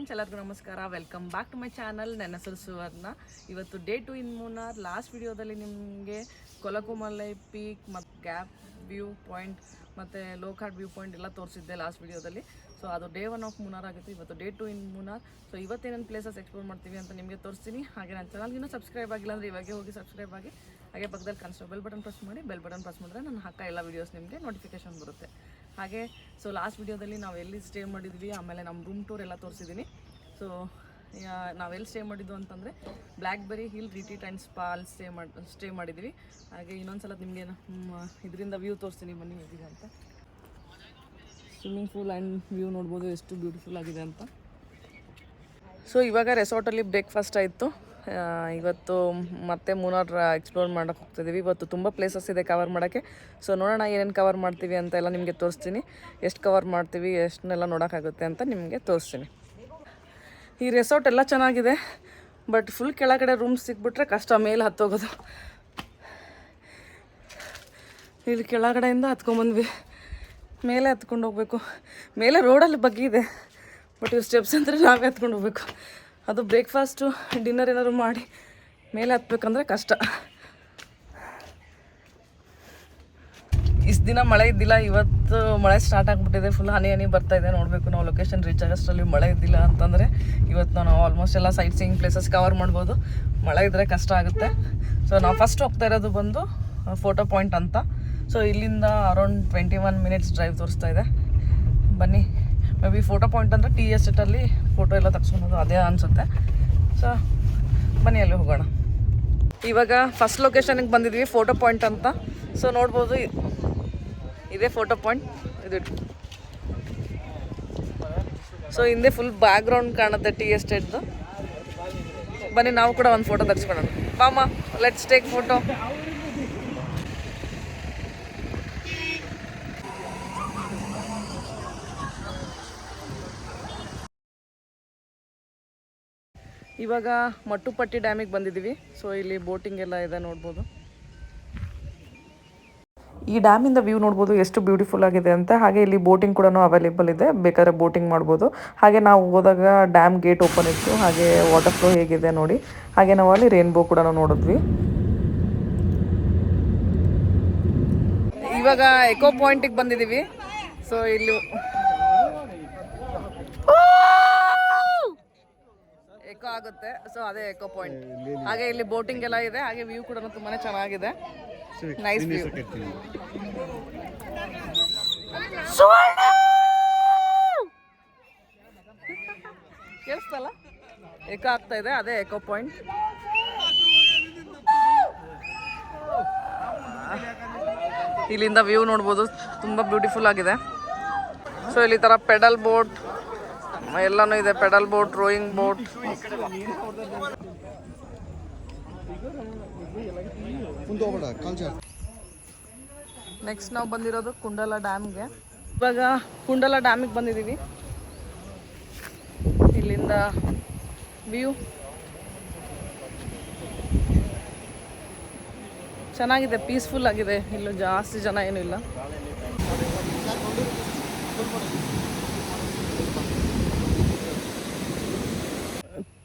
Friends, ಎಲ್ಲರಿಗೂ ನಮಸ್ಕಾರ. Welcome back to my channel. ನನ್ನ ಹೆಸರು ಸುವರ್ಣ. ಇವತ್ತು ಡೇ 2 ಇನ್ ಮೂನಾರ್. ಲಾಸ್ಟ್ ವಿಡಿಯೋದಲ್ಲಿ ನಿಮಗೆ ಕೊಲಕುಮಲೈ ಪೀಕ್ ಮತ್ತು ಗ್ಯಾಪ್ ವ್ಯೂ ಪಾಯಿಂಟ್ ಮತ್ತು ಲೋಕಾರ್ಡ್ ವ್ಯೂ ಪಾಯಿಂಟ್ ಎಲ್ಲ ತೋರಿಸಿದ್ದೆ ಲಾಸ್ಟ್ ವಿಡಿಯೋದಲ್ಲಿ. ಸೊ ಅದು ಡೇ 1 ಆಫ್ ಮೂನಾರ್ ಆಗುತ್ತೆ. ಇವತ್ತು ಡೇ 2 ಇನ್ ಮೂನಾರ್. ಸೊ ಇವತ್ತೇನೇನು ಪ್ಲೇಸಸ್ ಎಕ್ಸ್ಪ್ಲೋರ್ ಮಾಡ್ತೀವಿ ಅಂತ ನಿಮಗೆ ತೋರಿಸ್ತೀನಿ. ಹಾಗೆ ನನ್ನ ಚಾನಲ್ಗಿನ್ನೂ ಸಬ್ಸ್ಕ್ರೈಬ್ ಆಗಿಲ್ಲ ಅಂದರೆ ಇವಾಗೆ ಹೋಗಿ ಸಬ್ಸ್ಕ್ರೈಬ್ ಆಗಿ. ಹಾಗೆ ಪಕ್ಕದಲ್ಲಿ ಕಾಣಿಸೋ ಬೆಲ್ ಬಟನ್ ಪ್ರೆಸ್ ಮಾಡಿ. ಬೆಲ್ ಬಟನ್ ಪ್ರೆಸ್ ಮಾಡಿದ್ರೆ ನಾನು ಹಾಕೋ ಎಲ್ಲ ವೀಡಿಯೋಸ್ ನಿಮಗೆ ನೋಟಿಫಿಕೇಶನ್ ಬರುತ್ತೆ. ಹಾಗೆ ಸೊ ಲಾಸ್ಟ್ ವಿಡಿಯೋದಲ್ಲಿ ನಾವು ಎಲ್ಲಿ ಸ್ಟೇ ಮಾಡಿದ್ವಿ, ಆಮೇಲೆ ನಮ್ಮ ರೂಮ್ ಟೂರ್ ಎಲ್ಲ ತೋರಿಸಿದ್ದೀನಿ. ಸೊ ನಾವೆಲ್ಲಿ ಸ್ಟೇ ಮಾಡಿದ್ದು ಅಂತಂದರೆ BlackBerry hill retreat and spa ಅಲ್ಲಿ ಸ್ಟೇ ಮಾಡಿದ್ವಿ. ಹಾಗೆ ಇನ್ನೊಂದು ಸಲ ನಿಮಗೆ ಇದರಿಂದ ವ್ಯೂ ತೋರಿಸ್ತೀನಿ, ಬನ್ನಿ ಹೇಗಿದೆ ಅಂತ. ಸ್ವಿಮ್ಮಿಂಗ್ ಪೂಲ್ ಆ್ಯಂಡ್ ವ್ಯೂ ನೋಡ್ಬೋದು ಎಷ್ಟು ಬ್ಯೂಟಿಫುಲ್ ಆಗಿದೆ ಅಂತ. ಸೊ ಇವಾಗ ರೆಸಾರ್ಟಲ್ಲಿ ಬ್ರೇಕ್ಫಾಸ್ಟ್ ಆಯಿತು. ಇವತ್ತು ಮತ್ತೆ ಮೂನಾರ್ ಎಕ್ಸ್ಪ್ಲೋರ್ ಮಾಡೋಕ್ಕೆ ಹೋಗ್ತಿದ್ದೀವಿ. ಇವತ್ತು ತುಂಬ ಪ್ಲೇಸಸ್ ಇದೆ ಕವರ್ ಮಾಡೋಕ್ಕೆ. ಸೊ ನೋಡೋಣ ಏನೇನು ಕವರ್ ಮಾಡ್ತೀವಿ ಅಂತ ಎಲ್ಲ ನಿಮಗೆ ತೋರಿಸ್ತೀನಿ. ಎಷ್ಟು ಕವರ್ ಮಾಡ್ತೀವಿ, ಎಷ್ಟನ್ನೆಲ್ಲ ನೋಡೋಕ್ಕಾಗುತ್ತೆ ಅಂತ ನಿಮಗೆ ತೋರಿಸ್ತೀನಿ. ಈ ರೆಸಾರ್ಟ್ ಎಲ್ಲ ಚೆನ್ನಾಗಿದೆ, ಬಟ್ ಫುಲ್ ಕೆಳಗಡೆ ರೂಮ್ಸ್ ಸಿಕ್ಬಿಟ್ರೆ ಕಷ್ಟ ಮೇಲೆ ಹತ್ತೋಗೋದು. ಇಲ್ಲಿ ಕೆಳಗಡೆಯಿಂದ ಹತ್ಕೊಂಬಂದ್ವಿ, ಮೇಲೆ ಹತ್ಕೊಂಡು ಹೋಗ್ಬೇಕು. ಮೇಲೆ ರೋಡಲ್ಲಿ ಬಗ್ಗಿ ಇದೆ, ಬಟ್ ಇವು ಸ್ಟೆಪ್ಸ್ ಅಂದರೆ ನಾವೇ ಹತ್ಕೊಂಡು ಹೋಗ್ಬೇಕು. ಅದು ಬ್ರೇಕ್ಫಾಸ್ಟು ಡಿನ್ನರ್ ಏನಾದ್ರು ಮಾಡಿ ಮೇಲೆ ಹತ್ಬೇಕಂದ್ರೆ ಕಷ್ಟ. ಇಷ್ಟು ದಿನ ಮಳೆ ಇದ್ದಿಲ್ಲ, ಇವತ್ತು ಮಳೆ ಸ್ಟಾರ್ಟ್ ಆಗಿಬಿಟ್ಟಿದೆ. ಫುಲ್ ಹನಿ ಬರ್ತಾಯಿದೆ. ನೋಡಬೇಕು, ನಾವು ಲೊಕೇಶನ್ ರೀಚ್ ಆಗೋಷ್ಟರಲ್ಲಿ ಮಳೆ ಇದ್ದಿಲ್ಲ ಅಂತಂದರೆ ಇವತ್ತು ನಾವು ಆಲ್ಮೋಸ್ಟ್ ಎಲ್ಲ ಸೈಟ್ ಸೀಯಿಂಗ್ ಪ್ಲೇಸಸ್ ಕವರ್ ಮಾಡ್ಬೋದು. ಮಳೆ ಇದ್ದರೆ ಕಷ್ಟ ಆಗುತ್ತೆ. ಸೊ ನಾವು ಫಸ್ಟ್ ಹೋಗ್ತಾ ಇರೋದು ಬಂದು ಫೋಟೋ ಪಾಯಿಂಟ್ ಅಂತ. ಸೊ ಇಲ್ಲಿಂದ ಅರೌಂಡ್ 21 ಮಿನಿಟ್ಸ್ ಡ್ರೈವ್ ತೋರಿಸ್ತಾ ಇದೆ. ಬನ್ನಿ, ಮೇ ಬಿ ಫೋಟೋ ಪಾಯಿಂಟ್ ಅಂದರೆ ಟಿ ಎಸ್ಟೇಟಲ್ಲಿ ಫೋಟೋ ಎಲ್ಲ ತಗ್ಸ್ಕೊಳೋದು ಅದೇ ಅನಿಸುತ್ತೆ. ಸೊ ಬನ್ನಿ ಅಲ್ಲಿ ಹೋಗೋಣ. ಇವಾಗ ಫಸ್ಟ್ ಲೊಕೇಶನಿಗೆ ಬಂದಿದ್ವಿ, ಫೋಟೋ ಪಾಯಿಂಟ್ ಅಂತ. ಸೊ ನೋಡ್ಬೋದು, ಇದೇ ಫೋಟೋ ಪಾಯಿಂಟ್. ಇದು ಸೊ ಹಿಂದೆ ಫುಲ್ ಬ್ಯಾಕ್ಗ್ರೌಂಡ್ ಕಾಣುತ್ತೆ ಟಿ ಎಸ್ಟೇಟ್ದು. ಬನ್ನಿ ನಾವು ಕೂಡ ಒಂದು ಫೋಟೋ ತೆಗೆಸ್ಕೊಳ್ಳೋಣ. ಮಾಮ, ಲೆಟ್ಸ್ ಟೇಕ್ ಫೋಟೋ. ಇವಾಗ ಮಟ್ಟುಪಟ್ಟಿ ಡ್ಯಾಮಿಗೆ ಬಂದಿದ್ದೀವಿ. ಸೊ ಇಲ್ಲಿ ಬೋಟಿಂಗ್ ಎಲ್ಲ ಇದೆ, ನೋಡ್ಬೋದು. ಈ ಡ್ಯಾಮಿಂದ ವ್ಯೂ ನೋಡ್ಬೋದು ಎಷ್ಟು ಬ್ಯೂಟಿಫುಲ್ ಆಗಿದೆ ಅಂತ. ಹಾಗೆ ಇಲ್ಲಿ ಬೋಟಿಂಗ್ ಕೂಡ ಅವೈಲೇಬಲ್ ಇದೆ, ಬೇಕಾದ್ರೆ ಬೋಟಿಂಗ್ ಮಾಡ್ಬೋದು. ಹಾಗೆ ನಾವು ಹೋದಾಗ ಡ್ಯಾಮ್ ಗೇಟ್ ಓಪನ್ ಇತ್ತು. ಹಾಗೆ ವಾಟರ್ ಫ್ಲೋ ಹೇಗಿದೆ ನೋಡಿ. ಹಾಗೆ ನಾವು ಅಲ್ಲಿ ರೇನ್ಬೋ ಕೂಡ ನೋಡಿದ್ವಿ. ಇವಾಗ ಎಕೋ ಪಾಯಿಂಟಿಗೆ ಬಂದಿದ್ದೀವಿ. ಸೊ ಇಲ್ಲಿ ಎಕೋ ಆಗುತ್ತೆ. ಸೊ ಅದೇ ಎಕೋ ಪಾಯಿಂಟ್. ಹಾಗೆ ಇಲ್ಲಿ ಬೋಟಿಂಗ್ ಎಲ್ಲ ಇದೆ. ಹಾಗೆ ವ್ಯೂ ಕೂಡ ತುಂಬಾನೇ ಚೆನ್ನಾಗಿದೆ. Nice view. ಕೇಳಿಸ್ತಲ್ಲ, ಎಕೋ ಆಗ್ತಾ ಇದೆ, ಅದೇ ಎಕೋ ಪಾಯಿಂಟ್. ಇಲ್ಲಿಂದ ವ್ಯೂ ನೋಡ್ಬೋದು, ತುಂಬಾ ಬ್ಯೂಟಿಫುಲ್ ಆಗಿದೆ. ಸೊ ಇಲ್ಲಿ ತರ ಪೆಡಲ್ ಬೋಟ್ ಎಲ್ಲಾನು ಇದೆ. Pedal boat, rowing boat. Next ನಾವು ಬಂದಿರೋದು ಕುಂಡಲ ಡ್ಯಾಮ್ಗೆ. ಇವಾಗ ಕುಂಡಲ ಡ್ಯಾಮಿಗೆ ಬಂದಿದ್ದೀವಿ. ಇಲ್ಲಿಂದ ವ್ಯೂ ಚೆನ್ನಾಗಿದೆ, ಪೀಸ್ಫುಲ್ ಆಗಿದೆ. ಇಲ್ಲೂ ಜಾಸ್ತಿ ಜನ ಏನೂ ಇಲ್ಲ.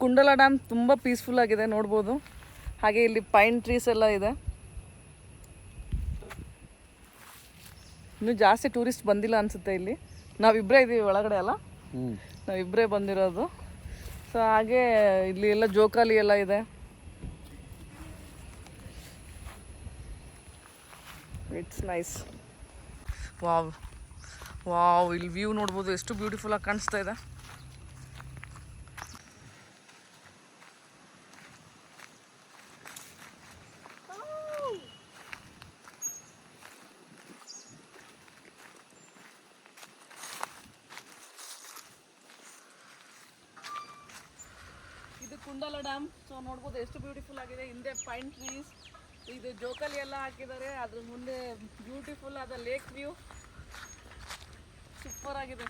ಕುಂಡಲ ಡ್ಯಾಮ್ ತುಂಬ ಪೀಸ್ಫುಲ್ ಆಗಿದೆ, ನೋಡ್ಬೋದು. ಹಾಗೆ ಇಲ್ಲಿ ಪೈನ್ ಟ್ರೀಸ್ ಎಲ್ಲ ಇದೆ. ಇನ್ನೂ ಜಾಸ್ತಿ ಟೂರಿಸ್ಟ್ ಬಂದಿಲ್ಲ ಅನಿಸುತ್ತೆ ಇಲ್ಲಿ. ನಾವಿಬ್ಬರೇ ಇದ್ದೀವಿ ಒಳಗಡೆ ಅಲ್ಲ, ನಾವಿಬ್ಬರೇ ಬಂದಿರೋದು. ಸೊ ಹಾಗೆ ಇಲ್ಲಿ ಎಲ್ಲ ಜೋಕಾಲಿ ಎಲ್ಲ ಇದೆ. It's nice. ವಾವ್ ವಾವ್, ಇಲ್ಲಿ ವ್ಯೂ ನೋಡ್ಬೋದು ಎಷ್ಟು ಬ್ಯೂಟಿಫುಲ್ ಆಗಿ ಕಾಣಿಸ್ತಾ ಇದೆ. ಇದು ಕುಂಡಲ ಡ್ಯಾಮ್. ಸೊ ನೋಡ್ಬೋದು ಎಷ್ಟು ಬ್ಯೂಟಿಫುಲ್ ಆಗಿದೆ. ಹಿಂದೆ ಪೈನ್ ಟ್ರೀಸ್, ಇದು ಜೋಕಾಲಿ ಎಲ್ಲ ಹಾಕಿದ್ದಾರೆ. ಅದ್ರ ಮುಂದೆ ಬ್ಯೂಟಿಫುಲ್ ಆದ ಲೇಕ್ ವ್ಯೂ, ಸೂಪರ್ ಆಗಿದೆ.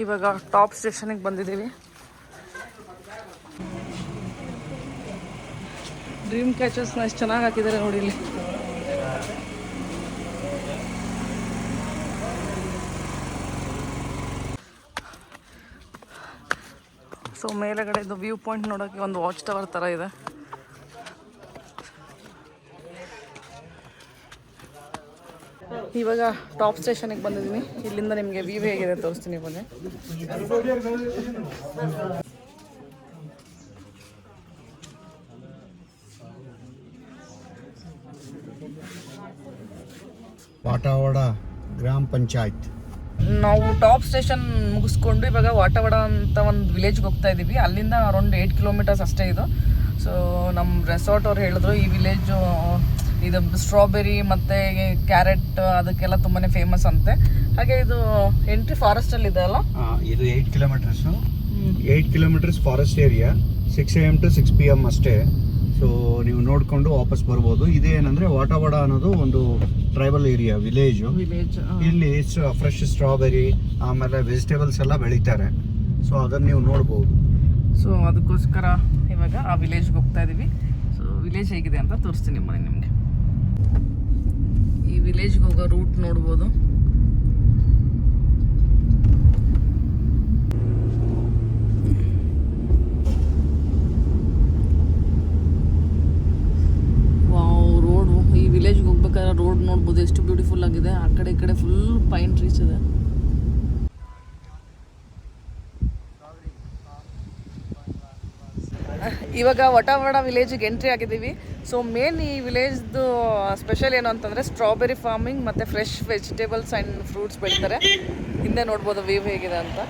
ಇವಾಗ ಟಾಪ್ ಸ್ಟೇಷನ್ಗೆ ಬಂದಿದ್ದೀವಿ. ಡ್ರೀಮ್ ಕ್ಯಾಚರ್ಸ್ನ ಎಷ್ಟು ಚೆನ್ನಾಗಿ ಹಾಕಿದ್ದಾರೆ ನೋಡಿ ಇಲ್ಲಿ. ಸೊ ಮೇಲೆಗಡೆ ಇದು ವ್ಯೂ ಪಾಯಿಂಟ್ ನೋಡೋಕ್ಕೆ ಒಂದು ವಾಚ್ ಟವರ್ ಥರ ಇದೆ. ಇವಾಗ ಟಾಪ್ ಸ್ಟೇಷನಿಗೆ ಬಂದಿದ್ದೀನಿ. ಇಲ್ಲಿಂದ ನಿಮಗೆ ವ್ಯೂ ಹೇಗಿದೆ ತೋರಿಸ್ತೀನಿ ಬನ್ನಿ. ವಾಟಾವಡ ಗ್ರಾಮ ಪಂಚಾಯತ್. ನಾವು ಟಾಪ್ ಸ್ಟೇಷನ್ ಮುಗಿಸ್ಕೊಂಡು ಇವಾಗ ವಾಟಾವಡ ಅಂತ ಒಂದು ವಿಲೇಜ್ಗೆ ಹೋಗ್ತಾ ಇದ್ದೀವಿ. ಅಲ್ಲಿಂದ ಅರೌಂಡ್ 8 ಕಿಲೋಮೀಟರ್ಸ್ ಅಷ್ಟೇ ಇದು. ಸೊ ನಮ್ಮ ರೆಸಾರ್ಟ್ ಅವ್ರು ಹೇಳಿದ್ರು ಈ ವಿಲೇಜು ಇದು ಸ್ಟ್ರಾಬೆರಿ ಮತ್ತು ಕ್ಯಾರೆಟ್ ಅದಕ್ಕೆಲ್ಲ ತುಂಬಾ ಫೇಮಸ್ ಅಂತೆ. ಹಾಗೆ ಇದು ಎಂಟ್ರಿ ಫಾರೆಸ್ಟಲ್ಲಿ ಇದೆ ಅಲ್ಲ? ಇದು 8 kilometres. 8 kilometres forest area. 6 AM to 6 PM ಅಷ್ಟೇ. ಸೊ ನೀವು ನೋಡಿಕೊಂಡು ವಾಪಸ್ ಬರ್ಬೋದು. ಇದೇನಂದರೆ ವಾಟಾವಡ ಅನ್ನೋದು ಒಂದು ಟ್ರೈಬಲ್ ಏರಿಯಾ ವಿಲೇಜು. ಇಲ್ಲಿ ಫ್ರೆಶ್ ಸ್ಟ್ರಾಬೆರಿ ಆಮೇಲೆ ವೆಜಿಟೇಬಲ್ಸ್ ಎಲ್ಲ ಬೆಳೀತಾರೆ. ಸೊ ಅದನ್ನು ನೀವು ನೋಡ್ಬೋದು. ಸೊ ಅದಕ್ಕೋಸ್ಕರ ಇವಾಗ ಆ ವಿಲೇಜ್ಗೆ ಹೋಗ್ತಾ ಇದ್ದೀವಿ. ಸೊ ವಿಲೇಜ್ ಹೇಗಿದೆ ಅಂತ ತೋರಿಸ್ತೀನಿ ನಿಮಗೆ. ಈ ವಿಲೇಜ್ಗೆ ಹೋಗೋ ರೂಟ್ ನೋಡ್ಬೋದು. ರೋಡು ಈ ವಿಲೇಜ್ಗೆ ಹೋಗ್ಬೇಕಾದ್ರೆ ರೋಡ್ ನೋಡ್ಬೋದು ಎಷ್ಟು ಬ್ಯೂಟಿಫುಲ್ ಆಗಿದೆ. ಆ ಕಡೆ ಈ ಕಡೆ ಫುಲ್ ಪೈನ್ ಟ್ರೀಸ್ ಇದೆ. ಇವಾಗ ವಾಟಾವಡ ವಿಲೇಜಿಗೆ ಎಂಟ್ರಿ ಆಗಿದ್ದೀವಿ. ಸೊ ಮೇನ್ ಈ ವಿಲೇಜ್ದು ಸ್ಪೆಷಲ್ ಏನು ಅಂತಂದರೆ ಸ್ಟ್ರಾಬೆರಿ ಫಾರ್ಮಿಂಗ್ ಮತ್ತು ಫ್ರೆಶ್ ವೆಜಿಟೇಬಲ್ಸ್ ಆ್ಯಂಡ್ ಫ್ರೂಟ್ಸ್ ಬೆಳೀತಾರೆ. ಹಿಂದೆ ನೋಡ್ಬೋದು ವ್ಯೂ ಹೇಗಿದೆ ಅಂತ.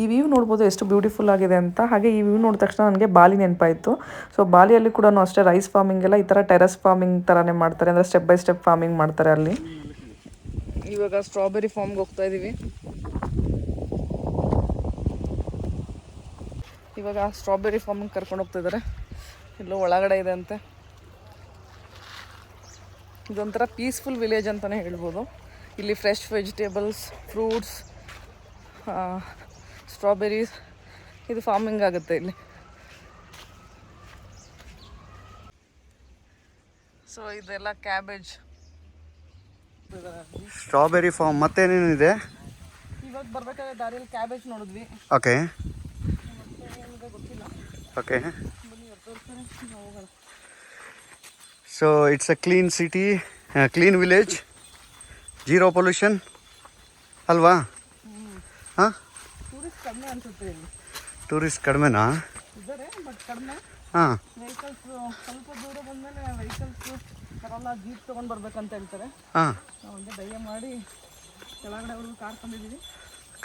ಈ ವ್ಯೂ ನೋಡ್ಬೋದು ಎಷ್ಟು ಬ್ಯೂಟಿಫುಲ್ ಆಗಿದೆ ಅಂತ. ಹಾಗೆ ಈ ವ್ಯೂ ನೋಡಿದ ತಕ್ಷಣ ನನಗೆ ಬಾಲಿ ನೆನಪಾಯಿತು. ಸೊ ಬಾಲಿಯಲ್ಲಿ ಕೂಡ ಅಷ್ಟೇ ರೈಸ್ ಫಾರ್ಮಿಂಗ್ ಎಲ್ಲ ಈ ಥರ ಟೆರಸ್ ಫಾರ್ಮಿಂಗ್ ಥರನೇ ಮಾಡ್ತಾರೆ. ಅಂದರೆ ಸ್ಟೆಪ್ ಬೈ ಸ್ಟೆಪ್ ಫಾರ್ಮಿಂಗ್ ಮಾಡ್ತಾರೆ ಅಲ್ಲಿ. ಇವಾಗ ಸ್ಟ್ರಾಬೆರಿ ಫಾರ್ಮ್ಗೆ ಹೋಗ್ತಾ ಇದ್ದೀವಿ. ಇವಾಗ ಸ್ಟ್ರಾಬೆರಿ ಫಾರ್ಮಿಂಗ್ ಕರ್ಕೊಂಡು ಹೋಗ್ತಾ ಇದ್ದಾರೆ. ಎಲ್ಲೋ ಒಳಗಡೆ ಇದೆ ಅಂತೆ. ಇದೊಂಥರ ಪೀಸ್ಫುಲ್ ವಿಲೇಜ್ ಅಂತಲೇ ಹೇಳ್ಬೋದು. ಇಲ್ಲಿ ಫ್ರೆಶ್ ವೆಜಿಟೇಬಲ್ಸ್, ಫ್ರೂಟ್ಸ್, ಸ್ಟ್ರಾಬೆರೀಸ್ ಇದು ಫಾರ್ಮಿಂಗ್ ಆಗುತ್ತೆ ಇಲ್ಲಿ. ಸೊ ಇದೆಲ್ಲ ಕ್ಯಾಬೇಜ್, ಸ್ಟ್ರಾಬೆರಿ ಫಾರ್ಮ್ ಮತ್ತೇನೇನಿದೆ? ಇವಾಗ ಬರ್ಬೇಕಾದ್ರೆ ದಾರಿಯಲ್ಲಿ ಕ್ಯಾಬೇಜ್ ನೋಡಿದ್ವಿ. Okay okay. So it's a clean city, clean village, zero pollution ಅಲ್ವಾ? ಹಾಂ, ಟೂರಿಸ್ಟ್ ಕಡಿಮೆ ಅನ್ಸುತ್ತೆ ಇಲ್ಲಿ. ಟೂರಿಸ್ಟ್ ಕಡಿಮೆನಾ? ಇದ್ದಾರೆ ಬಟ್ ಕಡಿಮೆ. ಹಾಂ, ವೆಹಿಕಲ್ಸ್ ಸ್ವಲ್ಪ ದೂರ ಬಂದಮೇಲೆ ವೆಹಿಕಲ್ಸ್ ಬರೋಲ್ಲ, ಜೀಪ್ ತೊಗೊಂಡು ಬರ್ಬೇಕಂತ ಹೇಳ್ತಾರೆ. ಹಾಂ, ನಾವು ಒಂದು ದಯ ಮಾಡಿ ಕೆಳಗಡೆ ಅವರು ಕಾರ್ ತಂದಿದ್ದೀವಿ.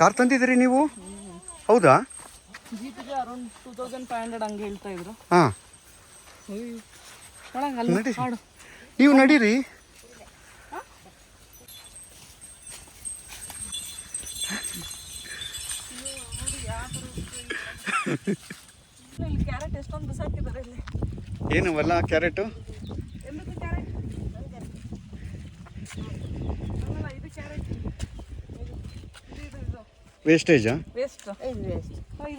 ಕಾರ್ ತಂದಿದ್ದೀರಿ ನೀವು? ಹೌದಾ? ಜೀಪಿಗೆ ಅರೌಂಡ್ 2500 ಹಂಗೆ ಹೇಳ್ತಾ ಇದ್ರು. ಹಾಂ, ನಡಿ, ನೀವು ನಡೀರಿ. ಇಲ್ಲಿ ಕ್ಯಾರೆಟ್ ಎಷ್ಟೊಂದು ಬಿಸಾಕಿದ್ದಾರೆ ಇಲ್ಲಿ. ಏನು ಅಲ್ಲ ಕ್ಯಾರೆಟು? ಎಂದಕ್ಕೆ ಕ್ಯಾರೆಟ್? ಅಲ್ಲ, ಇದು ಕ್ಯಾರೆಟ್. ಇದು ವೇಸ್ಟೇಜಾ? ವೇಸ್ಟ್.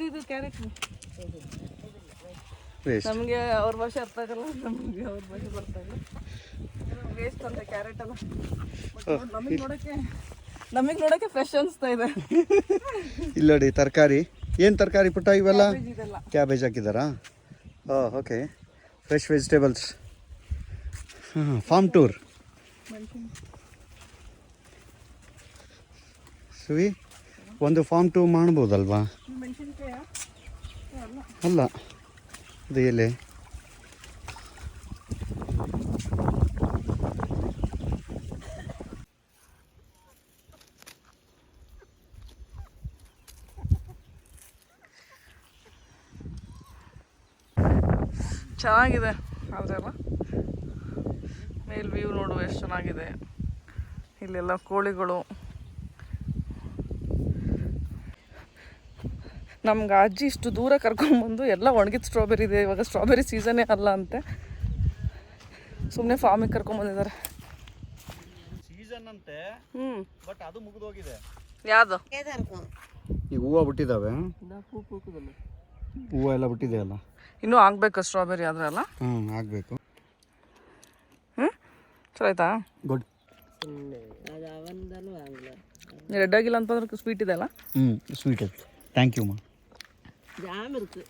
ಇದು ಕ್ಯಾರೆಟ್ ವೇಸ್ಟ್. ನಮಗೆ ಅವ್ರ ಭಾಷೆ ಅರ್ಥ ಆಗಲ್ಲ, ನಮಗೆ ಅವ್ರ ಭಾಷೆ ಬರ್ತಾಯಿಲ್ಲ. ವೇಸ್ಟ್ ಅಂತ ಕ್ಯಾರೆಟ್ ಅಲ್ಲ. ನಮಗೆ ನೋಡೋಕ್ಕೆ ಫ್ರೆಶ್ ಅನಿಸ್ತಾ ಇದೆ. ಇಲ್ಲ ನೋಡಿ ತರಕಾರಿ. ಏನು ತರಕಾರಿ ಪುಟ್ಟ ಇವೆಲ್ಲ? ಕ್ಯಾಬೇಜ್ ಹಾಕಿದ್ದಾರಾ? Okay. Fresh vegetables. Farm tour. ಸುವಿ ಒಂದು ಫಾರ್ಮ್ ಟೂರ್ ಮಾಡ್ಬೋದಲ್ವಾ? ಅಲ್ಲ, ಅದು ಎಲೆ. ಚೆನ್ನಾಗಿದೆ ಅದೆಲ್ಲ. ಮೇಲ್ ವ್ಯೂ ನೋಡುವ ಎಷ್ಟು ಚೆನ್ನಾಗಿದೆ. ಇಲ್ಲೆಲ್ಲ ಕೋಳಿಗಳು. ನಮ್ಗೆ ಅಜ್ಜಿ ಇಷ್ಟು ದೂರ ಕರ್ಕೊಂಡ್ಬಂದು ಎಲ್ಲ ಒಣಗಿದ ಸ್ಟ್ರಾಬೆರಿ ಇದೆ. ಇವಾಗ ಸ್ಟ್ರಾಬೆರಿ ಸೀಸನ್ನೇ ಅಲ್ಲ ಅಂತೆ, ಸುಮ್ಮನೆ ಫಾರ್ಮಿಗೆ ಕರ್ಕೊಂಡ್ಬಂದಿದ್ದಾರೆ. ಸೀಸನ್ ಅಂತೆ, ಬಟ್ ಅದು ಮುಗಿದೋಗಿದೆ. ಯಾವುದು? ಈಗ ಹೂವು ಬಿಟ್ಟಿದ್ದಾವೆ. ಹೂವು ಎಲ್ಲ ಬಿಟ್ಟಿದೆ ಅಲ್ಲ, ಇನ್ನೂ ಆಗ್ಬೇಕು ಸ್ಟ್ರಾಬೆರಿ ಆದ್ರೆ ಅಲ್ಲ. ಆಗಬೇಕು. ಚಲೋ ಆಯ್ತಾ? ಗುಡ್. ರೆಡ್ ಆಗಿಲ್ಲ ಅಂತಂದ್ರೆ ಸ್ವೀಟ್ ಇದೆ ಅಲ್ಲ? ಸ್ವೀಟ್ ಐತೆ. ಥ್ಯಾಂಕ್ ಯು ಮಾ. ஜாம் இருக்கு.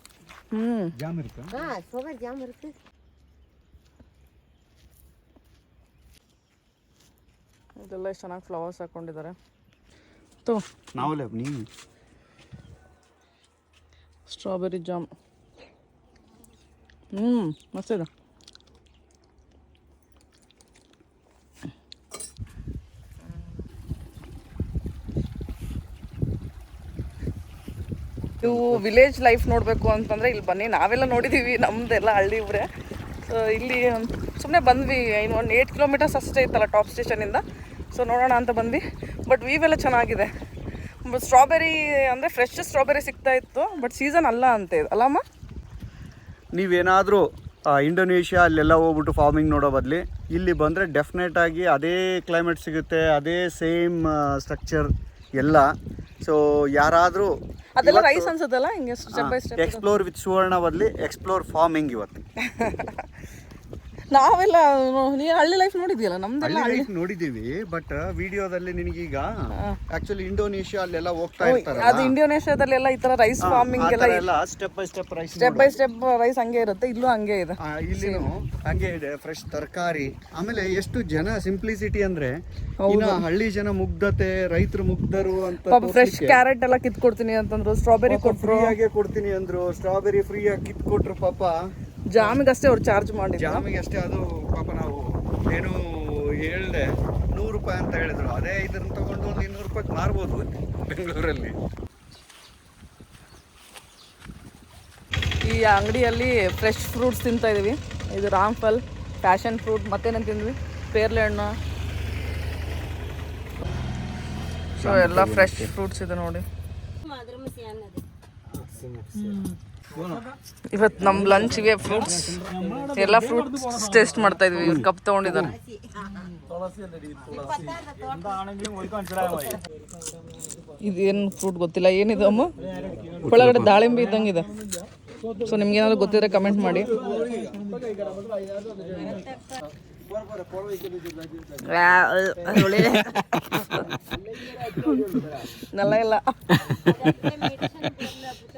ಜಾಮ್ ಇರುತ್ತಾ? ஸ்ட்ராபெரி ஜாம் இருக்கு. ಇದೆಲ್ಲ ಎಷ್ಟು ಚೆನ್ನಾಗಿ ಫ್ಲವರ್ಸ್ ಹಾಕೊಂಡಿದ್ದಾರೆ. ನಾವಲ್ಲ ನೀವು ಸ್ಟ್ರಾಬೆರಿ ಜಾಮ್ ಮಸ್ತ್ ಇದೆ. ನೀವು ವಿಲೇಜ್ ಲೈಫ್ ನೋಡಬೇಕು ಅಂತಂದರೆ ಇಲ್ಲಿ ಬನ್ನಿ. ನಾವೆಲ್ಲ ನೋಡಿದ್ದೀವಿ, ನಮ್ಮದೆಲ್ಲ ಹಳ್ಳಿ ಊರೇ. ಸೊ ಇಲ್ಲಿ ಸುಮ್ಮನೆ ಬಂದ್ವಿ, ಒಂದು 8 ಕಿಲೋಮೀಟರ್ಸ್ ಅಷ್ಟೇ ಇತ್ತಲ್ಲ ಟಾಪ್ ಸ್ಟೇಷನಿಂದ. ಸೊ ನೋಡೋಣ ಅಂತ ಬಂದ್ವಿ. ಬಟ್ ವ್ಯೂವೆಲ್ಲ ಚೆನ್ನಾಗಿದೆ. ಸ್ಟ್ರಾಬೆರಿ ಅಂದರೆ ಫ್ರೆಶ್ ಸ್ಟ್ರಾಬೆರಿ ಸಿಗ್ತಾ ಇತ್ತು, ಬಟ್ ಸೀಸನ್ ಅಲ್ಲ ಅಂತ ಇದು ಅಲ್ಲಮ್ಮ. ನೀವೇನಾದರೂ ಇಂಡೋನೇಷ್ಯಾ ಅಲ್ಲೆಲ್ಲ ಹೋಗ್ಬಿಟ್ಟು ಫಾರ್ಮಿಂಗ್ ನೋಡೋ ಬದಲಿ ಇಲ್ಲಿ ಬಂದರೆ ಡೆಫಿನೆಟ್ ಆಗಿ ಅದೇ ಕ್ಲೈಮೇಟ್ ಸಿಗುತ್ತೆ, ಅದೇ ಸೇಮ್ ಸ್ಟ್ರಕ್ಚರ್ ಎಲ್ಲ. ಸೊ ಯಾರಾದರೂ ಅದೆಲ್ಲ ರೈಸ್ ಅನ್ಸುತ್ತಲ್ಲ ಹಿಂಗೆ step by step. Explore with Suvarna ಬದಲಿ ಎಕ್ಸ್ಪ್ಲೋರ್ ಫಾರ್ಮಿಂಗ್ ಇವತ್ತು. ನಾವೆಲ್ಲ ನೀನು ಹಳ್ಳಿ ಲೈಫ್ ನೋಡಿದ್ಯಲ್ಲ, ನಮ್ದೆಲ್ಲ ಹಳ್ಳಿ ಲೈಫ್ ನೋಡಿದ್ದೀವಿ. ಬಟ್ ವಿಡಿಯೋದಲ್ಲಿ ನಿನಗೀಗ ಆಕ್ಚುಲಿ ಇಂಡೋನೇಷ್ಯಾ ಅಲ್ಲೆಲ್ಲ ಹೋಗ್ತಾ ಇರ್ತಾರೆ, ಅದು ಇಂಡೋನೇಷ್ಯಾದಲ್ಲೆಲ್ಲ ಈ ತರ ರೈಸ್ ಫಾರ್ಮಿಂಗ್ ಎಲ್ಲ step by step rice, step by step rice ಹಂಗೆ ಇರುತ್ತೆ. ಇಲ್ಲೂ ಹಂಗೆ ಇದೆ, ಇಲ್ಲಿನೂ ಹಂಗೆ ಇದೆ. ಫ್ರೆಶ್ ತರಕಾರಿ. ಆಮೇಲೆ ಎಷ್ಟು ಜನ ಸಿಂಪ್ಲಿಸಿಟಿ ಅಂದ್ರೆ, ಇನ್ನು ಹಳ್ಳಿ ಜನ ಮುಗ್ಧತೆ, ರೈತರು ಮುಗ್ಧರು ಅಂತ. ಫ್ರೆಶ್ ಕ್ಯಾರೆಟ್ ಎಲ್ಲ ಕಿತ್ಕೊಡ್ತೀನಿ ಅಂತಂದ್ರು, ಸ್ಟ್ರಾಬೆರಿ ಕೊಟ್ರು, ಫ್ರೀಯಾಗೆ ಕೊಡ್ತೀನಿ ಅಂದ್ರು, ಸ್ಟ್ರಾಬೆರಿ ಫ್ರೀಯಾಗಿ ಕಿತ್ಕೊಟ್ರು. ಪಾಪ ಜಾಮಿಗೆ ಅಷ್ಟೇ ಅವ್ರು ಚಾರ್ಜ್ ಮಾಡಿದ್ರು. ಜಾಮಿಗೆ ಅಷ್ಟೇ. ಅದು ಪಾಪ ನಾವು ಏನು ಹೇಳ್ದೆ 100 ರೂಪಾಯಿ ಅಂತ ಹೇಳಿದ್ರು. ಅದೇ ಇದನ್ನ ತಗೊಂಡು ಒಂದು 200 ರೂಪಾಯಿಗೆ ಮಾರ್ಬೋದು ಬೆಂಗಳೂರಲ್ಲಿ. ಈ ಅಂಗಡಿಯಲ್ಲಿ ಫ್ರೆಶ್ ಫ್ರೂಟ್ಸ್ ತಿಂತಾ ಇದೀವಿ. ಇದು ರಾಮ್ಫಲ್, ಪ್ಯಾಷನ್ ಫ್ರೂಟ್, ಮತ್ತೇನೇನು ತಿಂದ್ವಿ, ಪೇರ್ಲೆ ಹಣ್ಣು. ಸೊ ಎಲ್ಲ ಫ್ರೆಶ್ ಫ್ರೂಟ್ಸ್ ಇದೆ ನೋಡಿ. ಇವತ್ತು ನಮ್ಮ ಲಂಚ್ಗೆ ಫ್ರೂಟ್ಸ್, ಎಲ್ಲ ಫ್ರೂಟ್ಸ್ ಟೇಸ್ಟ್ ಮಾಡ್ತಾ ಇದೀವಿ. ಇವ್ರು ಕಪ್ ತಗೊಂಡಿದ್ದಾರೆ. ಇದೇನು ಫ್ರೂಟ್ ಗೊತ್ತಿಲ್ಲ, ಏನಿದೆ ಅಮ್ಮ, ಒಳಗಡೆ ದಾಳಿಂಬೆ ಇದ್ದಂಗಿದೆ. ಸೊ ನಿಮ್ಗೇನಾದ್ರು ಗೊತ್ತಿದ್ರೆ ಕಮೆಂಟ್ ಮಾಡಿ. ನಲ್ಲ ಇಲ್ಲ,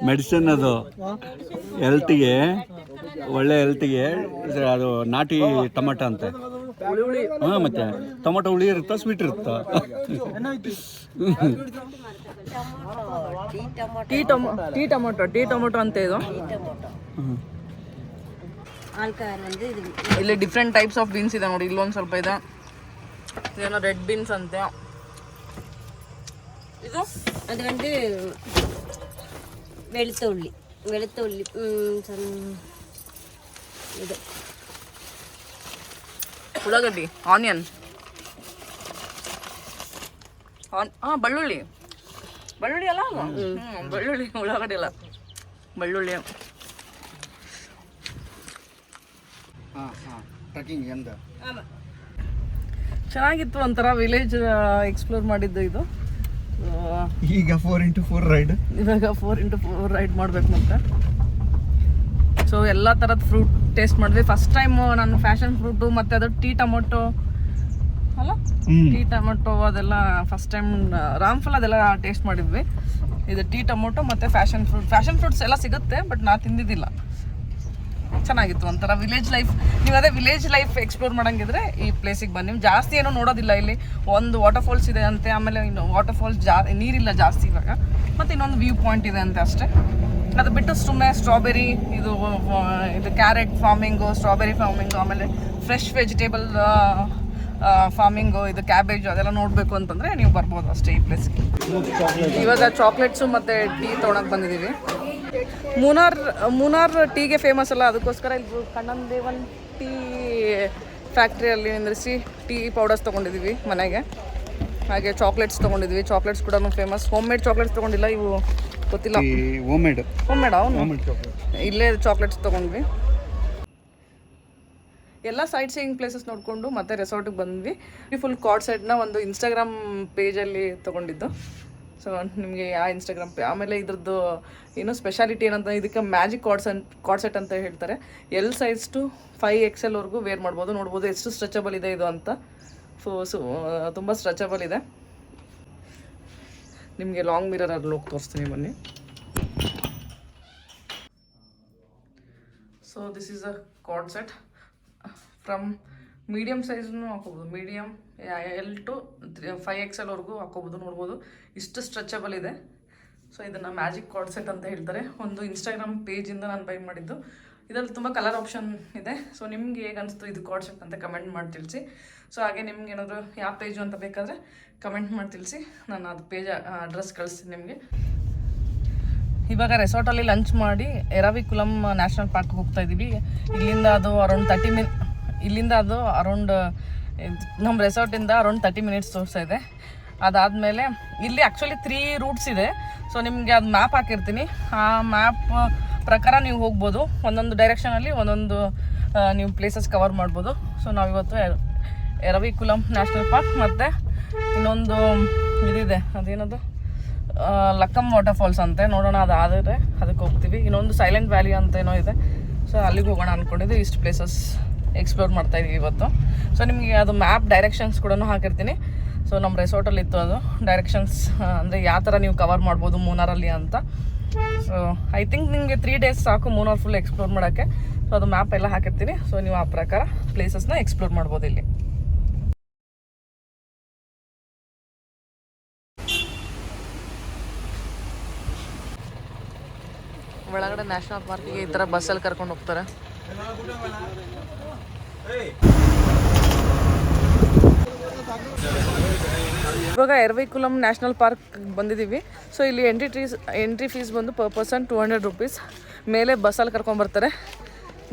ಮೆಡಿಸಿನ್ ಅದು ಹೆಲ್ತಿಗೆ, ಒಳ್ಳೆ ಹೆಲ್ತಿಗೆ. ಅದು ನಾಟಿ ಟೊಮಟೊ ಅಂತ. ಹಾಂ, ಮತ್ತೆ ಟೊಮಟೊ ಹುಳಿ ಇರುತ್ತಾ, ಸ್ವೀಟ್ ಇರುತ್ತಾ? ಟೀ ಟೊಮೊಟೊ ಅಂತ ಇದು. ಇಲ್ಲಿ ಡಿಫ್ರೆಂಟ್ ಟೈಪ್ಸ್ ಆಫ್ ಬೀನ್ಸ್ ಇದೆ ನೋಡಿ. ಇಲ್ಲೊಂದು ಸ್ವಲ್ಪ ಇದೆ, ಏನೋ ರೆಡ್ ಬೀನ್ಸ್ ಅಂತೆ. ಇದು அது வந்து வெளுத்துள்ளி இது ಉಳ್ಳಾಗಡ್ಡಿ, ಆನಿಯನ್, ಬೆಳ್ಳುಳ್ಳಿ ಅಲ್ಲ, ಬೆಳ್ಳುಳ್ಳಿ, ಉಳ್ಳಾಗಡ್ಡಿ ಅಲ್ಲ, ಬೆಳ್ಳುಳ್ಳಿ. ಚೆನ್ನಾಗಿತ್ತು, ಒಂಥರ ವಿಲೇಜ್ ಎಕ್ಸ್ಪ್ಲೋರ್ ಮಾಡಿದ್ದು ಇದು. ಈಗ 4x4 ರೈಡ್, ಇವಾಗ 4x4 ರೈಡ್ ಮಾಡ್ಬೇಕು ಮತ್ತೆ. ಸೊ ಎಲ್ಲ ಥರದ ಫ್ರೂಟ್ ಟೇಸ್ಟ್ ಮಾಡಿದ್ವಿ. ಫಸ್ಟ್ ಟೈಮ್ ನಾನು ಫ್ಯಾಷನ್ ಫ್ರೂಟು ಮತ್ತು ಅದು ಟೀ ಟೊಮೊಟೊ ಅಲ್ಲ, ಟೀ ಟೊಮೊಟೊ ಅದೆಲ್ಲ ಫಸ್ಟ್ ಟೈಮ್. ರಾಮ್ಫಲ್ ಅದೆಲ್ಲ ಟೇಸ್ಟ್ ಮಾಡಿದ್ವಿ. ಇದು ಟೀ ಟೊಮೊಟೊ ಮತ್ತು ಫ್ಯಾಷನ್ ಫ್ರೂಟ್ಸ್ ಎಲ್ಲ ಸಿಗುತ್ತೆ, ಬಟ್ ನಾ ತಿಂದಿದ್ದಿಲ್ಲ. ಚೆನ್ನಾಗಿತ್ತು, ಒಂಥರ ವಿಲೇಜ್ ಲೈಫ್. ನೀವು ಅದೇ ವಿಲೇಜ್ ಲೈಫ್ ಎಕ್ಸ್ಪ್ಲೋರ್ ಮಾಡಂಗಿದ್ರೆ ಈ ಪ್ಲೇಸಿಗೆ ಬನ್ನಿ. ಜಾಸ್ತಿ ಏನೋ ನೋಡೋದಿಲ್ಲ ಇಲ್ಲಿ. ಒಂದು ವಾಟರ್ ಫಾಲ್ಸ್ ಇದೆ ಅಂತೆ, ಆಮೇಲೆ ಇನ್ನು ವಾಟರ್ ಫಾಲ್ಸ್ ನೀರಿಲ್ಲ ಜಾಸ್ತಿ ಇವಾಗ. ಮತ್ತು ಇನ್ನೊಂದು ವ್ಯೂ ಪಾಯಿಂಟ್ ಇದೆ ಅಂತೆ ಅಷ್ಟೇ. ಅದು ಬಿಟ್ಟು ಸುಮ್ಮನೆ ಸ್ಟ್ರಾಬೆರಿ, ಇದು ಕ್ಯಾರೆಟ್ ಫಾರ್ಮಿಂಗು, ಸ್ಟ್ರಾಬೆರಿ ಫಾರ್ಮಿಂಗು, ಆಮೇಲೆ ಫ್ರೆಶ್ ವೆಜಿಟೇಬಲ್ ಫಾರ್ಮಿಂಗು, ಇದು ಕ್ಯಾಬೇಜ್ ಅದೆಲ್ಲ ನೋಡಬೇಕು ಅಂತಂದರೆ ನೀವು ಬರ್ಬೋದು ಅಷ್ಟೇ ಈ ಪ್ಲೇಸ್ಗೆ. ಇವಾಗ ಚಾಕ್ಲೇಟ್ಸು ಮತ್ತು ಟೀ ತೊಗೊಳಕ್ಕೆ ಬಂದಿದ್ದೀವಿ. ಮೂನಾರ್ ಟೀಗೆ ಫೇಮಸ್ ಅಲ್ಲ, ಅದಕ್ಕೋಸ್ಕರ ಇಲ್ಲಿ ಕಣ್ಣನ್ ದೇವನ್ ಟೀ ಫ್ಯಾಕ್ಟ್ರಿಯಲ್ಲಿ ನಿಂದಿರಿಸಿ ಟೀ ಪೌಡರ್ಸ್ ತೊಗೊಂಡಿದ್ದೀವಿ ಮನೆಗೆ. ಹಾಗೆ ಚಾಕ್ಲೇಟ್ಸ್ ತೊಗೊಂಡಿದ್ವಿ. ಚಾಕ್ಲೇಟ್ಸ್ ಕೂಡ ಫೇಮಸ್. ಹೋಮ್ ಮೇಡ್ ಚಾಕ್ಲೇಟ್ಸ್ ತೊಗೊಂಡಿಲ್ಲ, ಇವು ಗೊತ್ತಿಲ್ಲ, ಹೋಮ್ ಮೇಡ್ ಇಲ್ಲೇ ಚಾಕ್ಲೇಟ್ಸ್ ತೊಗೊಂಡ್ವಿ. ಎಲ್ಲ ಸೈಟ್ ಸೀಯಿಂಗ್ ಪ್ಲೇಸಸ್ ನೋಡಿಕೊಂಡು ಮತ್ತೆ ರೆಸಾರ್ಟಿಗೆ ಬಂದ್ವಿ. ಫುಲ್ ಕಾರ್ಡ್ ಸೆಟ್ನ ಒಂದು ಇನ್ಸ್ಟಾಗ್ರಾಮ್ ಪೇಜಲ್ಲಿ ತೊಗೊಂಡಿದ್ದು. ಸೊ ನಿಮಗೆ ಆ ಇನ್ಸ್ಟಾಗ್ರಾಮ್ ಆಮೇಲೆ ಇದ್ರದ್ದು ಏನೋ ಸ್ಪೆಷಾಲಿಟಿ ಏನಂತ, ಇದಕ್ಕೆ ಮ್ಯಾಜಿಕ್ ಕಾರ್ಡ್ ಸೆಟ್ ಅಂತ ಹೇಳ್ತಾರೆ. ಎಲ್ ಸೈಜ್ ಟು 5XL ವರೆಗೂ ವೇರ್ ಮಾಡ್ಬೋದು. ನೋಡ್ಬೋದು ಎಷ್ಟು ಸ್ಟ್ರೆಚಬಲ್ ಇದೆ ಇದು ಅಂತ. ಸೊ ತುಂಬ ಸ್ಟ್ರೆಚಬಲ್ ಇದೆ. ನಿಮಗೆ ಲಾಂಗ್ ಮಿರರ್ ಅಲ್ಲಿ ಹೋಗಿ ತೋರಿಸ್ತೀನಿ ಬನ್ನಿ. This is a card set from medium ಸೈಜ್ನು ಹಾಕೋಬೋದು, ಮೀಡಿಯಮ್ L to 5XL ವರೆಗೂ ಹಾಕೋಬೋದು. ನೋಡ್ಬೋದು ಇಷ್ಟು ಸ್ಟ್ರೆಚಬಲ್ ಇದೆ. ಸೊ ಇದನ್ನು ಮ್ಯಾಜಿಕ್ ಕಾರ್ಡ್ ಸೆಟ್ ಅಂತ ಹೇಳ್ತಾರೆ. ಒಂದು ಇನ್ಸ್ಟಾಗ್ರಾಮ್ ಪೇಜಿಂದ ನಾನು ಬೈ ಮಾಡಿದ್ದು. ಇದರಲ್ಲಿ ತುಂಬ ಕಲರ್ ಆಪ್ಷನ್ ಇದೆ. ಸೊ ನಿಮ್ಗೆ ಹೇಗೆ ಅನಿಸ್ತು ಇದು ಕಾರ್ಡ್ ಸೆಟ್ ಅಂತ ಕಮೆಂಟ್ ಮಾಡಿ ತಿಳಿಸಿ. ಸೊ ಹಾಗೆ ನಿಮ್ಗೆ ಏನಾದರೂ ಯಾವ ಪೇಜು ಅಂತ ಬೇಕಾದರೆ ಕಮೆಂಟ್ ಮಾಡಿ ತಿಳಿಸಿ, ನಾನು ಅದು ಪೇಜ್ ಅಡ್ರೆಸ್ ಕಳಿಸ್ತೀನಿ ನಿಮಗೆ. ಇವಾಗ ರೆಸಾರ್ಟಲ್ಲಿ ಲಂಚ್ ಮಾಡಿ ಎರವಿಕುಲಂ ನ್ಯಾಷನಲ್ ಪಾರ್ಕ್ ಹೋಗ್ತಾ ಇದ್ದೀವಿ. ಇಲ್ಲಿಂದ ಅದು ಅರೌಂಡ್ ನಮ್ಮ ರೆಸಾರ್ಟಿಂದ ಅರೌಂಡ್ 30 ಮಿನಿಟ್ಸ್ ತೋರಿಸ್ತಾ ಇದೆ. ಅದಾದಮೇಲೆ ಇಲ್ಲಿ ಆ್ಯಕ್ಚುಲಿ 3 ರೂಟ್ಸ್ ಇದೆ. ಸೊ ನಿಮಗೆ ಅದು ಮ್ಯಾಪ್ ಹಾಕಿರ್ತೀನಿ. ಆ ಮ್ಯಾಪ್ ಪ್ರಕಾರ ನೀವು ಹೋಗ್ಬೋದು. ಒಂದೊಂದು ಡೈರೆಕ್ಷನಲ್ಲಿ ಒಂದೊಂದು ನೀವು ಪ್ಲೇಸಸ್ ಕವರ್ ಮಾಡ್ಬೋದು. ಸೊ ನಾವಿವತ್ತು ಎರವಿಕುಲಂ ನ್ಯಾಷನಲ್ ಪಾರ್ಕ್ ಮತ್ತು ಇನ್ನೊಂದು ಇದಿದೆ, ಅದೇನದು ಲಕ್ಕಂ ವಾಟರ್ ಫಾಲ್ಸ್ ಅಂತೆ, ನೋಡೋಣ ಅದಾದರೆ ಅದಕ್ಕೆ ಹೋಗ್ತೀವಿ. ಇನ್ನೊಂದು ಸೈಲೆಂಟ್ ವ್ಯಾಲಿ ಅಂತ ಏನೋ ಇದೆ. ಸೊ ಅಲ್ಲಿಗೆ ಹೋಗೋಣ ಅಂದ್ಕೊಂಡಿದ್ದು. ಇಷ್ಟು ಪ್ಲೇಸಸ್ ಎಕ್ಸ್ಪ್ಲೋರ್ ಮಾಡ್ತಾಯಿದ್ದೀವಿ ಇವತ್ತು. ಸೊ ನಿಮಗೆ ಅದು ಮ್ಯಾಪ್ ಡೈರೆಕ್ಷನ್ಸ್ ಕೂಡ ಹಾಕಿರ್ತೀನಿ. ಸೊ ನಮ್ಮ ರೆಸಾರ್ಟಲ್ಲಿ ಇತ್ತು ಅದು ಡೈರೆಕ್ಷನ್ಸ್, ಅಂದರೆ ಯಾವ ಥರ ನೀವು ಕವರ್ ಮಾಡ್ಬೋದು ಮೂನಾರಲ್ಲಿ ಅಂತ. ಸೊ ಐ ಥಿಂಕ್ ನಿಮಗೆ 3 ಡೇಸ್ ಸಾಕು ಮೂನಾರ್ ಫುಲ್ ಎಕ್ಸ್ಪ್ಲೋರ್ ಮಾಡೋಕ್ಕೆ. ಸೊ ಅದು ಮ್ಯಾಪ್ ಎಲ್ಲ ಹಾಕಿರ್ತೀನಿ. ಸೊ ನೀವು ಆ ಪ್ರಕಾರ ಪ್ಲೇಸಸ್ನ ಎಕ್ಸ್ಪ್ಲೋರ್ ಮಾಡ್ಬೋದು ಇಲ್ಲಿ. ಒಳಗಡೆ ನ್ಯಾಷನಲ್ ಪಾರ್ಕಿಗೆ ಈ ಥರ ಬಸ್ಸಲ್ಲಿ ಕರ್ಕೊಂಡು ಹೋಗ್ತಾರೆ. ಇವಾಗ ಎರವಿಕುಲಂ ನ್ಯಾಷನಲ್ ಪಾರ್ಕ್ ಬಂದಿದ್ದೀವಿ. ಸೊ ಇಲ್ಲಿ ಎಂಟ್ರಿ ಫೀಸ್ ಬಂದು ಪರ್ ಪರ್ಸನ್ 200 ರೂಪೀಸ್. ಮೇಲೆ ಬಸ್ಸಲ್ಲಿ ಕರ್ಕೊಂಬರ್ತಾರೆ.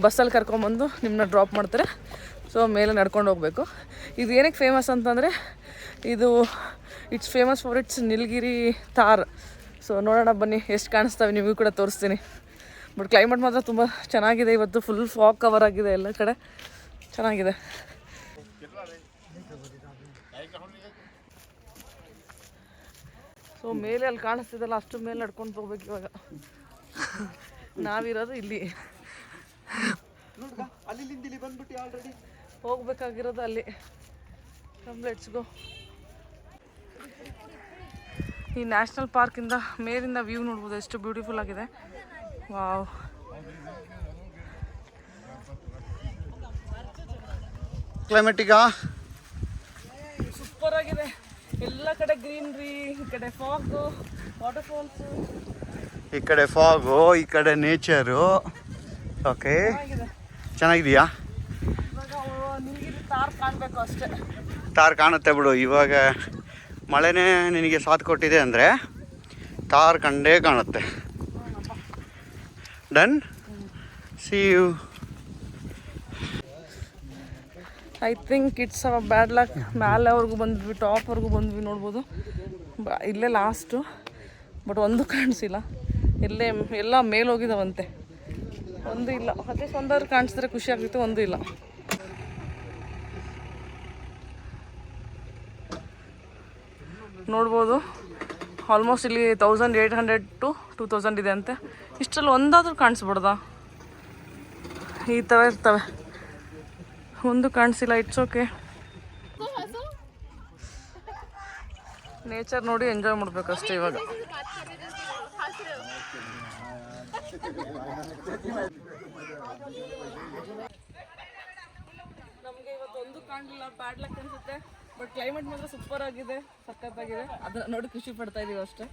ಬಸ್ಸಲ್ಲಿ ಕರ್ಕೊಂಬಂದು ನಿಮ್ಮನ್ನ ಡ್ರಾಪ್ ಮಾಡ್ತಾರೆ. ಸೊ ಮೇಲೆ ನಡ್ಕೊಂಡು ಹೋಗಬೇಕು. ಇದು ಏನಕ್ಕೆ ಫೇಮಸ್ ಅಂತಂದರೆ it's famous for it's Nilgiri Thar. So ನೋಡೋಣ ಬನ್ನಿ ಎಷ್ಟು ಕಾಣಿಸ್ತವೆ, ನಿಮಗೂ ಕೂಡ ತೋರಿಸ್ತೀನಿ. ಬಟ್ ಕ್ಲೈಮೇಟ್ ಮಾತ್ರ ತುಂಬ ಚೆನ್ನಾಗಿದೆ ಇವತ್ತು. ಫುಲ್ ಫಾಗ್ ಕವರ್ ಆಗಿದೆ ಎಲ್ಲ ಕಡೆ, ಚೆನ್ನಾಗಿದೆ. ಸೊ ಮೇಲೆ ಅಲ್ಲಿ ಕಾಣಿಸ್ತಿದ್ದಲ್ಲ ಅಷ್ಟು ಮೇಲೆ ನಡ್ಕೊಂಡು ಹೋಗ್ಬೇಕು ಇವಾಗ. ನಾವಿರೋದು ಇಲ್ಲಿ, ಹೋಗ್ಬೇಕಾಗಿರೋದು ಅಲ್ಲಿ. Let's go. ಈ ನ್ಯಾಷನಲ್ ಪಾರ್ಕಿಂದ ಮೇಲಿಂದ ವ್ಯೂ ನೋಡ್ಬೋದು, ಎಷ್ಟು ಬ್ಯೂಟಿಫುಲ್ ಆಗಿದೆ. ವಾವ್, ಕ್ಲೈಮೇಟ್ ಈಗ ಸೂಪರ್ ಆಗಿದೆ. ಎಲ್ಲ ಕಡೆ ಗ್ರೀನ್ರಿ, ಈ ಕಡೆ ಫಾಗು, ವಾಟರ್ ಫಾಲ್ಸ್, ಈ ಕಡೆ ಫಾಗು, ಈ ಕಡೆ ನೇಚರು. ಓಕೆ, ಚೆನ್ನಾಗಿದೆಯಾ? ಇವಾಗ ನೀರಿಗೆ ತಾರ್ ಕಾಣಬೇಕು ಅಷ್ಟೇ. ತಾರ್ ಕಾಣುತ್ತೆ ಬಿಡು. ಇವಾಗ ಮಳೆನೇ ನಿನಗೆ ಸಾಥ್ ಕೊಟ್ಟಿದೆ ಅಂದರೆ ತಾರ್ ಕಂಡೇ ಕಾಣುತ್ತೆ. Done, see you. I think it's a bad luck. ಮೇಲೆವರೆಗೂ ಬಂದ್ವಿ, ಟಾಪ್ವರೆಗೂ ಬಂದ್ವಿ, ನೋಡ್ಬೋದು. ಇಲ್ಲೇ ಲಾಸ್ಟು. ಬಟ್ ಒಂದು ಕಾಣಿಸಿಲ್ಲ. ಎಲ್ಲ ಮೇಲೆ ಹೋಗಿದ್ದಾವಂತೆ, ಒಂದು ಇಲ್ಲ. ಅಟ್ಲೀಸ್ಟ್ ಒಂದಾದ್ರು ಕಾಣಿಸಿದ್ರೆ ಖುಷಿ ಆಗ್ತಿತ್ತು, ಒಂದು ಇಲ್ಲ. ನೋಡ್ಬೋದು ಆಲ್ಮೋಸ್ಟ್ ಇಲ್ಲಿ 1800 to 2000 ಇದೆ ಅಂತೆ. ಇಷ್ಟರಲ್ಲಿ ಒಂದಾದರೂ ಕಾಣಿಸ್ಬಿಡ್ದ? ಈ ಥರ ಇರ್ತವೆ, ಒಂದು ಕಾಣಿಸಿಲ್ಲ. It's okay. ನೇಚರ್ ನೋಡಿ ಎಂಜಾಯ್ ಮಾಡಬೇಕಷ್ಟೇ ಇವಾಗ. ನಮಗೆ ಇವತ್ತು ಒಂದು ಕಾಣಲಿಲ್ಲ, ಬ್ಯಾಡ್ ಲಕ್ ಅನ್ಸುತ್ತೆ. ಬಟ್ ಕ್ಲೈಮೇಟ್ ಮಾತ್ರ ಸೂಪರ್ ಆಗಿದೆ, ಸಖತ್ತಾಗಿದೆ. ಅದನ್ನ ನೋಡಿ ಖುಷಿ ಪಡ್ತಾ ಇದೀವಿ ಅಷ್ಟೇ.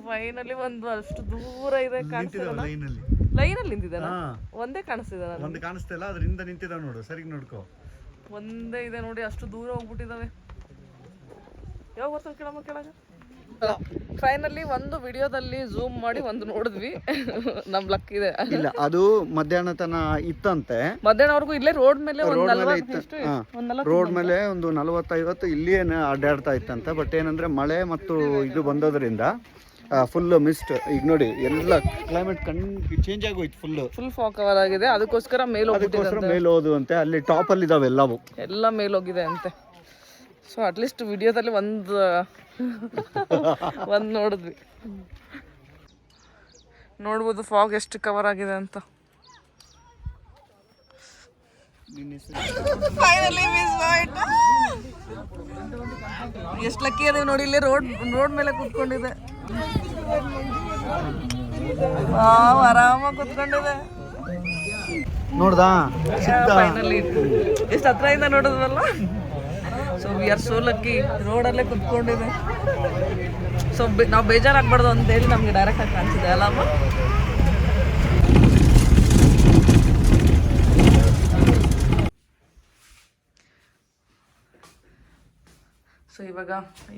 ಫೈನಲಿ ಒಂದು ಅಷ್ಟು ದೂರ ಇದೆ, ಕಾಣಿಸ್ತಿಲ್ಲ. ಲೈನಲ್ಲಿ ನಿಂತಿದ್ದಾನ? ಒಂದೇ ಕಾಣಿಸ್ತಿದೆ. ಒಂದು ಕಾಣಿಸ್ತಾ ಇಲ್ಲ, ಅದರಿಂದ ನಿಂತಿದ್ದಾವ ನೋಡು, ಸರಿ ನೋಡ್ಕೋ. ಒಂದೇ ಇದೆ ನೋಡಿ, ಅಷ್ಟು ದೂರ ಹೋಗ್ಬಿಟ್ಟಿದ್ದಾವೆ. ಯಾವಾಗ ಬರ್ತದೆ ಕೆಳಗೆ? ಫೈನಲಿ ಒಂದು ವಿಡಿಯೋದಲ್ಲಿ ಝೂಮ್ ಮಾಡಿ ಒಂದು ನೋಡಿದ್ವಿ. ನಮ್ ಲಕ್ ಇದೆ. ಇಲ್ಲ, ಅದು ಮಧ್ಯಾಹ್ನ ತನ ಇತ್ತಂತೆ. ಮಧ್ಯಾಹ್ನವರೆಗೂ ಇಲ್ಲೇ ರೋಡ್ ಮೇಲೆ ರೋಡ್ ಮೇಲೆ ಒಂದು 40-50 ಇಲ್ಲಿಯೇ ಅಡ್ಡಾಡ್ತಾ ಇತ್ತಂತೆ. ಬಟ್ ಏನಂದ್ರೆ ಮಳೆ ಮತ್ತು ಇದು ಬಂದೋದ್ರಿಂದ ಫುಲ್ ಮಿಸ್ಟ್. ಈಗ ನೋಡಿ ಎಲ್ಲ ಕ್ಲೈಮೇಟ್ ಚೇಂಜ್ ಆಗೋಯ್ತು. ಫುಲ್ ಫಾಗ್ ಕವರ್ ಆಗಿದೆ. ಅದಕ್ಕೋಸ್ಕರ ಮೇಲೆ ಹೋದುವಂತೆ. ಅಲ್ಲಿ ಟಾಪ್ ಅಲ್ಲಿ ಇದಾವೆ ಎಲ್ಲವೂ, ಎಲ್ಲ ಮೇಲೋಗಿದೆ ಅಂತೆ. ಸೊ ಅಟ್ಲೀಸ್ಟ್ ವಿಡಿಯೋದಲ್ಲಿ ಒಂದು ನೋಡಿದ್ವಿ. ನೋಡ್ಬೋದು ಫಾಗ್ ಎಷ್ಟು ಕವರ್ ಆಗಿದೆ ಅಂತ. ಫೈನಲಿ ಮಿಸ್ ಆಯ್ತು. ಎಷ್ಟು ಲಕ್ಕಿ ಅದೇವ್ ನೋಡಿ, ಇಲ್ಲಿ ರೋಡ್ ಮೇಲೆ ಕುತ್ಕೊಂಡಿದೆ. ಆರಾಮಾಗಿ ಕುತ್ಕೊಂಡಿದೆ. ನೋಡ್ದಾ ಫೈನಲಿ ಎಷ್ಟು ಹತ್ರದಿಂದ ನೋಡಿದ್ವಲ್ಲ. So we are so lucky, ರೋಡಲ್ಲೇ ಕುತ್ಕೊಂಡಿದೆ. ಸೊ ನಾವು ಬೇಜಾರಾಗ್ಬಾರ್ದು ಅಂತೇಳಿ ನಮಗೆ ಡೈರೆಕ್ಟ್ ಆಗಿ ಕಾಣಿಸಿದೆ ಅಲ್ಲಮ್ಮ. ಸೊ ಇವಾಗ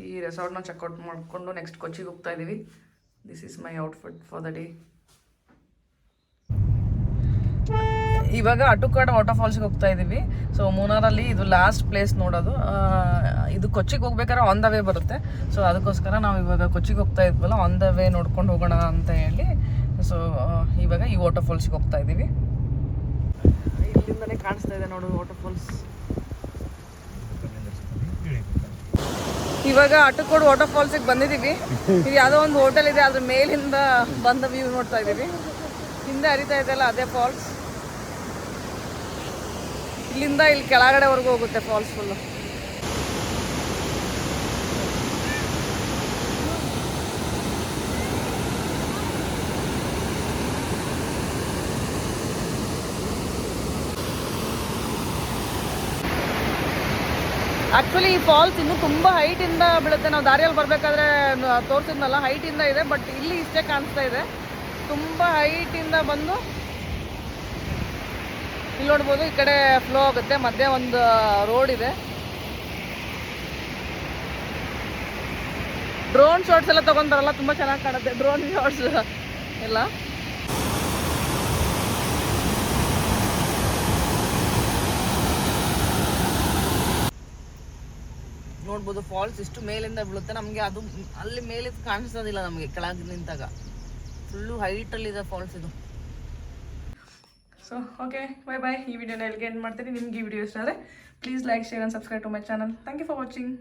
ಈ ರೆಸಾರ್ಟ್ನ ಚೆಕ್ಔಟ್ ಮಾಡಿಕೊಂಡು ನೆಕ್ಸ್ಟ್ ಕೊಚ್ಚಿಗೆ ಹೋಗ್ತಾ ಇದ್ದೀವಿ. This is my outfit for the day. ಇವಾಗ ಅಟುಕಾಡ್ ವಾಟರ್ ಫಾಲ್ಸ್ಗೆ ಹೋಗ್ತಾ ಇದ್ದೀವಿ. ಸೊ ಮೂನಾರಲ್ಲಿ ಇದು ಲಾಸ್ಟ್ ಪ್ಲೇಸ್ ನೋಡೋದು. ಇದು ಕೊಚ್ಚಿಗೆ ಹೋಗ್ಬೇಕಾದ್ರೆ ಆನ್ ದ ವೇ ಬರುತ್ತೆ. ಸೊ ಅದಕ್ಕೋಸ್ಕರ ನಾವು ಇವಾಗ ಕೊಚ್ಚಿಗೆ ಹೋಗ್ತಾ ಇದ್ವಲ್ಲ, ಆನ್ ದ ವೇ ನೋಡ್ಕೊಂಡು ಹೋಗೋಣ ಅಂತ ಹೇಳಿ ಸೊ ಇವಾಗ ಈ ವಾಟರ್ ಫಾಲ್ಸ್ಗೆ ಹೋಗ್ತಾ ಇದ್ದೀವಿ. ಇಲ್ಲಿಂದನೇ ಕಾಣಿಸ್ತಾ ಇದೆ ನೋಡು ವಾಟರ್ ಫಾಲ್ಸ್. ಇವಾಗ ಅಟುಕೋಡ್ ವಾಟರ್ ಫಾಲ್ಸಿಗೆ ಬಂದಿದ್ದೀವಿ. ಇದು ಯಾವುದೋ ಒಂದು ಹೋಟೆಲ್ ಇದೆ, ಅದ್ರ ಮೇಲಿಂದ ಬಂದ ವ್ಯೂ ನೋಡ್ತಾ ಇದ್ದೀವಿ. ಹಿಂದೆ ಹರಿತಾ ಇದೆಯಲ್ಲ ಅದೇ ಫಾಲ್ಸ್. ಇಲ್ಲಿಂದ ಇಲ್ಲಿ ಕೆಳಗಡೆವರೆಗೂ ಹೋಗುತ್ತೆ ಫಾಲ್ಸ್ ಫುಲ್ಲು. ಆ್ಯಕ್ಚುಲಿ ಈ ಫಾಲ್ಸ್ ಇನ್ನೂ ತುಂಬ ಹೈಟಿಂದ ಬೀಳುತ್ತೆ. ನಾವು ದಾರಿಯಲ್ಲಿ ಬರಬೇಕಾದ್ರೆ ತೋರಿಸಿದ್ನಲ್ಲ, ಹೈಟಿಂದ ಇದೆ. ಬಟ್ ಇಲ್ಲಿ ಇಷ್ಟೇ ಕಾಣಿಸ್ತಾ ಇದೆ. ತುಂಬ ಹೈಟಿಂದ ಬಂದು ಇಲ್ಲಿ ನೋಡ್ಬೋದು, ಈ ಕಡೆ ಫ್ಲೋ ಆಗುತ್ತೆ. ಮಧ್ಯೆ ಒಂದು ರೋಡ್ ಇದೆ. ಡ್ರೋನ್ ಶಾಟ್ಸ್ ಎಲ್ಲ ತಗೊಂತಾರಲ್ಲ, ತುಂಬ ಚೆನ್ನಾಗಿ ಕಾಣುತ್ತೆ ಡ್ರೋನ್ ಶಾಟ್ಸ್ ಎಲ್ಲ. ನೋಡ್ಬೋದು ಫಾಲ್ಸ್ ಇಷ್ಟು ಮೇಲಿಂದ ಬೀಳುತ್ತೆ. ನಮಗೆ ಅದು ಅಲ್ಲಿ ಮೇಲೆ ಕಾಣಿಸೋದಿಲ್ಲ ನಮಗೆ ಕೆಳಗೆ ನಿಂತಾಗ. ಫುಲ್ಲು ಹೈಟಲ್ಲಿದೆ ಫಾಲ್ಸ್ ಇದು. So okay, bye bye. ಈ ವಿಡಿಯೋನ ಎಲ್ಲಿಗೆ ಎಂಡ್ ಮಾಡ್ತೀನಿ. ನಿಮ್ಗೆ ಈ ವಿಡಿಯೋ ಇಷ್ಟ ಆದರೆ please like, share and subscribe to my channel. Thank you for watching.